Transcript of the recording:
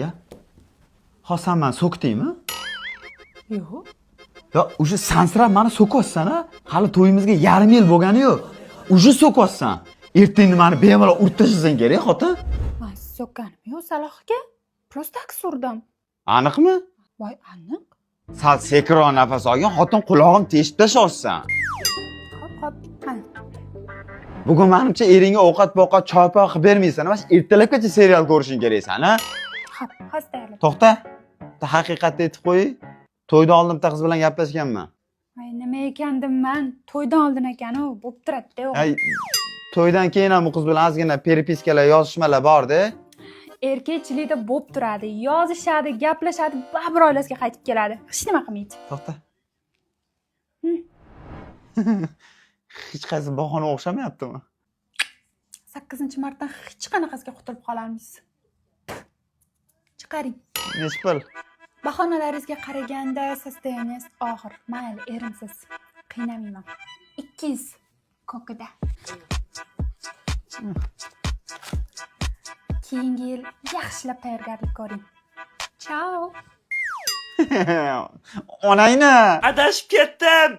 Ya. Ha sen meni so'kdingmi? Yo'q. Ya, o'sha sansirab meni so'kyapsan-a? Hali to'yimizga yarim yil bo'lgani yo'q. O'sha so'kyapsan. Ertangi meni bemalol urib tashlashing kerak, xotin. Men so'kkanim yo'q, Saloh aka. Prosta aks urdim. Aniqmi? Voy, aniq. Sal sekiroq nafas olgin, xotin qulog'im teshib tashyapsan. Hop. Bugun menimcha eringga ovqat-povqat, choy-poy qilib bermaysan, emas, ertalabgacha serial ko'rishing kerak sana. Hop, hozir tayyorlab. To'xta. Haqiqatni aytib qo'y. To'yda oldin bitta qiz bilan gaplashganman. Ay, nima ekandim men? To'ydan oldin ekan-u, bo'p turadi-da o'g'lim. Ay, to'ydan keyin ham bu qiz bilan ozgina peripiskalar, yozishmalar bor-da. Erkakchilikda bo'p turadi, yozishadi, gaplashadi, baribir oilasiga qaytib keladi. Hech nima qilmaydi. To'xta. Hech qaysi bahona o'xshamayaptimi? 8-martdan hech qanaqasiga qutulib qolarmiz. Chiqaring. Nechi pul? Bahonalaringizga qaraganda sostoyaniyaz og'ir. Mayli, erimsiz. Qiynamayman. 200 kokida. Keyingi yil yaxshilab tayyorgarlik ko'ring. Ciao. Onangni Adashib ketdim.